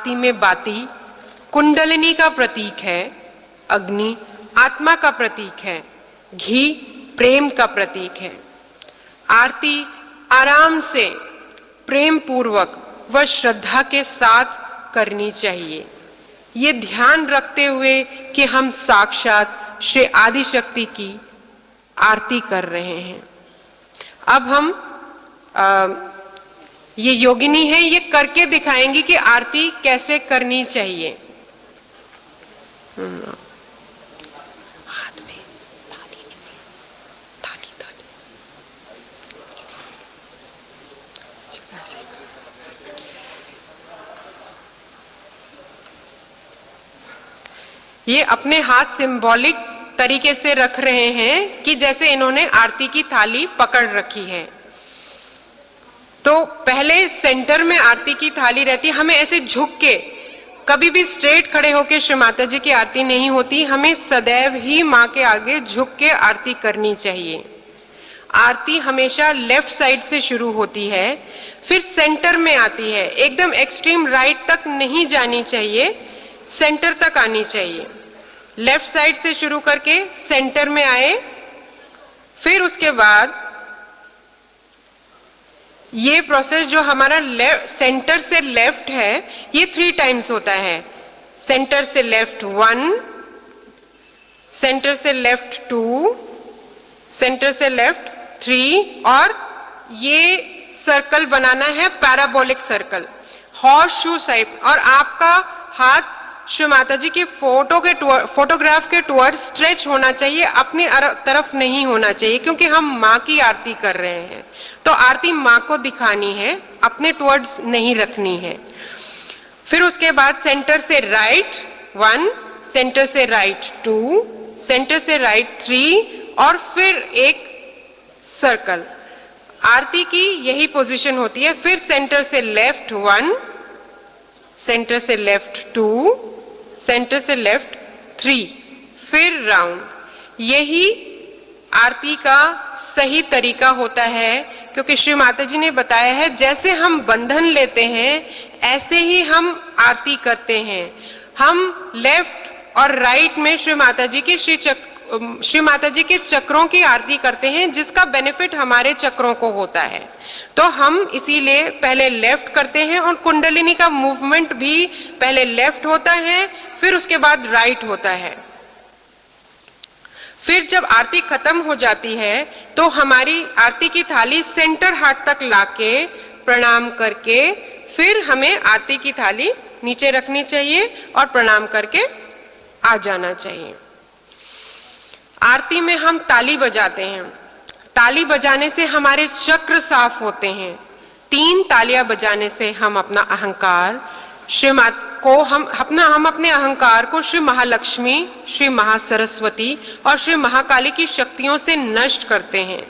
आरती में बाती कुंडलिनी का प्रतीक है, अग्नि आत्मा का प्रतीक है, घी प्रेम का प्रतीक है। आरती आराम से, प्रेम पूर्वक व श्रद्धा के साथ करनी चाहिए, ये ध्यान रखते हुए कि हम साक्षात श्री आदिशक्ति की आरती कर रहे हैं। अब हम ये योगिनी है, ये करके दिखाएंगी कि आरती कैसे करनी चाहिए। हाथ में थाली, थाली थाली ऐसे। ये अपने हाथ सिंबॉलिक तरीके से रख रहे हैं कि जैसे इन्होंने आरती की थाली पकड़ रखी है। तो पहले सेंटर में आरती की थाली रहती है, हमें ऐसे झुक के, कभी भी स्ट्रेट खड़े होके श्री माता जी की आरती नहीं होती, हमें सदैव ही माँ के आगे झुक के आरती करनी चाहिए। आरती हमेशा लेफ्ट साइड से शुरू होती है, फिर सेंटर में आती है, एकदम एक्सट्रीम राइट तक नहीं जानी चाहिए, सेंटर तक आनी चाहिए। लेफ्ट साइड से शुरू करके सेंटर में आए, फिर उसके बाद ये प्रोसेस जो हमारा सेंटर से लेफ्ट है, ये 3 टाइम्स होता है। सेंटर से लेफ्ट 1, सेंटर से लेफ्ट 2, सेंटर से लेफ्ट 3, और ये सर्कल बनाना है, parabolic circle, horse shoe shape. और आपका हाथ श्री माता जी की फोटोग्राफ के टुवर्ड्स स्ट्रेच होना चाहिए, अपनी तरफ नहीं होना चाहिए, क्योंकि हम माँ की आरती कर रहे हैं। तो आरती माँ को दिखानी है, अपने टुवर्ड्स नहीं रखनी है। फिर उसके बाद सेंटर से राइट 1, सेंटर से राइट 2, सेंटर से राइट 3, और फिर एक सर्कल। आरती की यही पोजीशन होती है। फिर सेंटर से लेफ्ट 1, सेंटर से लेफ्ट 2, सेंटर से लेफ्ट 3, फिर राउंड। यही आरती का सही तरीका होता है, क्योंकि श्री माता जी ने बताया है जैसे हम बंधन लेते हैं ऐसे ही हम आरती करते हैं। हम लेफ्ट और राइट में श्री माता जी के चक्रों की आरती करते हैं, जिसका बेनिफिट हमारे चक्रों को होता है। तो हम इसीलिए पहले लेफ्ट करते हैं, और कुंडलिनी का मूवमेंट भी पहले लेफ्ट होता है, फिर उसके बाद राइट होता है। फिर जब आरती खत्म हो जाती है तो हमारी आरती की थाली सेंटर हार्ट तक लाके प्रणाम करके फिर हमें आरती की थाली नीचे रखनी चाहिए और प्रणाम करके आ जाना चाहिए। आरती में हम ताली बजाते हैं। ताली बजाने से हमारे चक्र साफ होते हैं। 3 तालियां बजाने से हम अपना अहंकार हम अपने अहंकार को श्री महालक्ष्मी, श्री महासरस्वती और श्री महाकाली की शक्तियों से नष्ट करते हैं।